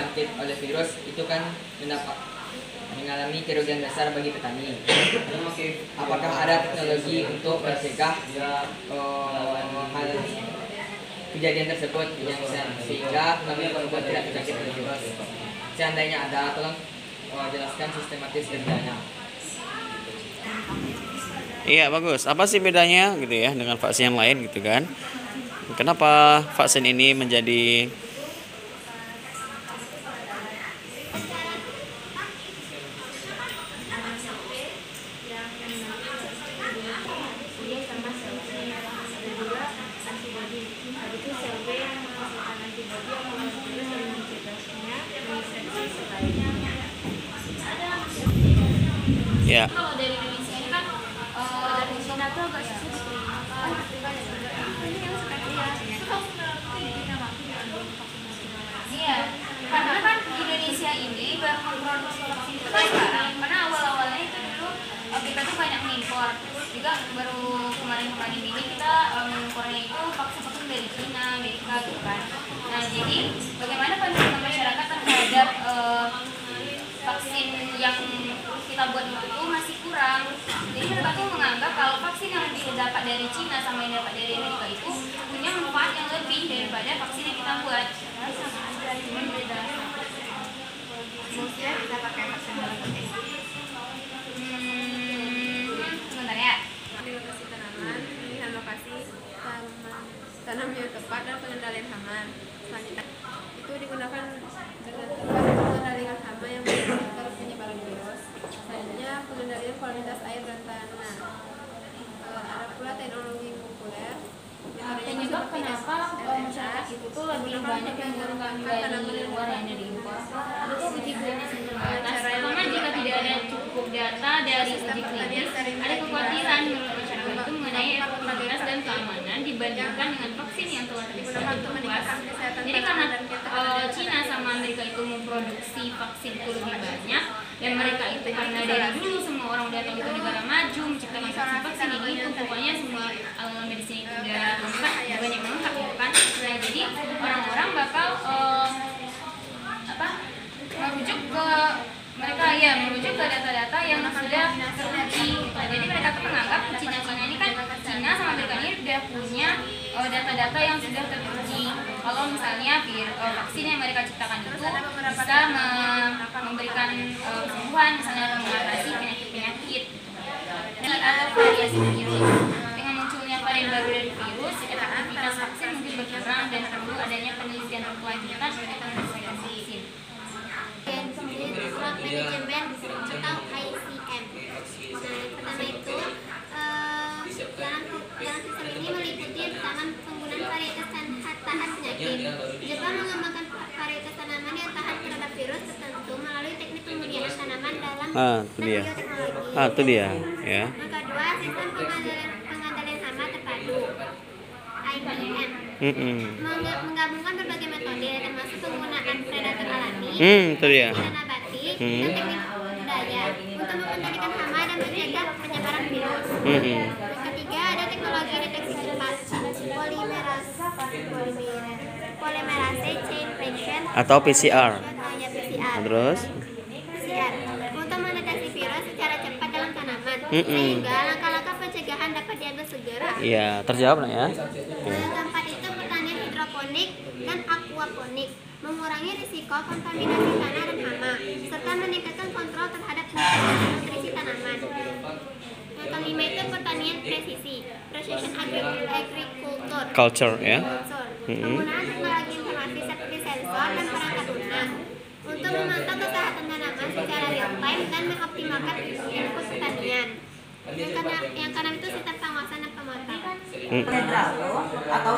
terjangkit oleh virus itu kan mengalami kerugian besar bagi petani. Apakah ada teknologi untuk mencegah hal kejadian tersebut yang sehingga kami membuat tidak terjangkit oleh virus? Seandainya ada, tolong jelaskan sistematis kerjanya. Iya, bagus. Apa sih bedanya gitu ya dengan vaksin yang lain gitu kan? Kenapa vaksin ini menjadi ya? Kalau dari Indonesia ini kan dari China tuh agak susah diterima. Iya, karena kan Indonesia ini baru memproduksi vaksin itu kan sekarang. Karena awal-awalnya itu dulu kita tuh banyak mengimpor. Juga baru kemarin-kemarin ini kita mengimpornya itu vaksin-vaksin dari China, Amerika gitu kan. Nah jadi bagaimana pandangan masyarakat terhadap vaksin yang kita buat itu masih kurang. Jadi mereka tuh menganggap kalau vaksin yang didapat dari Cina sama yang dapat dari Amerika itu punya manfaat yang lebih daripada vaksin yang kita buat. Sama aja, cuma beda. Maksudnya kita pakai vaksin dalam konteks. Sebentar ya. Di lokasi tanaman, pilihan lokasi tanam yang tepat dan pengendalian hama. Selanjutnya itu digunakan dengan tepat pengendalian hama yang meningkatkan penyebaran virus. Selanjutnya pengendalian kualitas air dan tanah. Ada pula teknologi populer Penyebab kenapa masyarakat itu tuh lebih banyak yang menggunakan dari luar yang dari impor itu tuh uji klinis yang terbatas. Karena jika tidak ada cukup data dari uji klinis, ada kekhawatiran menurut masyarakat itu mengenai efektivitas dan keamanan dibandingkan dengan vaksin yang telah digunakan untuk luas. Jadi karena Cina sama Amerika itu memproduksi vaksin itu lebih banyak, dan mereka itu karena dari dulu semua orang udah tahu itu negara maju menciptakan vaksin ini itu pokoknya semua medis itu udah lengkap, banyak lengkap kan. Nah jadi orang-orang bakal merujuk ke mereka ya merujuk ke data-data yang sudah teruji. Jadi mereka tuh menganggap Cina ini kan Cina sama Amerika ini udah punya data-data yang sudah teruji. Kalau misalnya vaksin yang mereka ciptakan itu bisa memberikan kesembuhan, misalnya mengatasi penyakit-penyakit. Jadi ada variasi virus. Dengan munculnya varian baru dari virus, efektivitas vaksin mungkin berkurang dan perlu adanya penelitian berkelanjutan tentang vaksin. Manajemen atau ICM. Nah, pertama itu dalam sistem ini meliputi dalam penggunaan varietas tahan penyakit. Jepang mengembangkan varietas tanaman yang tahan terhadap virus tertentu melalui teknik pemurnian tanaman dalam bioteknologi. Itu dia, ya. Yang kedua, sistem pengendalian hama terpadu (IPM). Menggabungkan berbagai metode termasuk penggunaan predator alami, Itu dia. nabati, dan teknik budaya untuk mengendalikan hama dan mencegah penyebaran virus. Yang ketiga, ada teknologi deteksi cepat polymerase chain reaction Atau PCR. PCR. Terus? PCR untuk mendeteksi virus secara cepat dalam tanaman sehingga langkah-langkah pencegahan dapat diambil segera. Iya, terjawab lah ya. Yang keempat itu pertanian hidroponik dan aquaponik, mengurangi risiko kontaminasi tanah dan hama serta meningkatkan kontrol terhadap nutrisi tanaman. Yang kelima itu pertanian presisi, precision agriculture. Culture ya. Penggunaan teknologi informasi seperti sensor dan perangkat lunak untuk memantau kesehatan tanaman secara real time dan mengoptimalkan input pertanian. Yang keenam itu sistem pengawasan dan pemantauan. Nedralo atau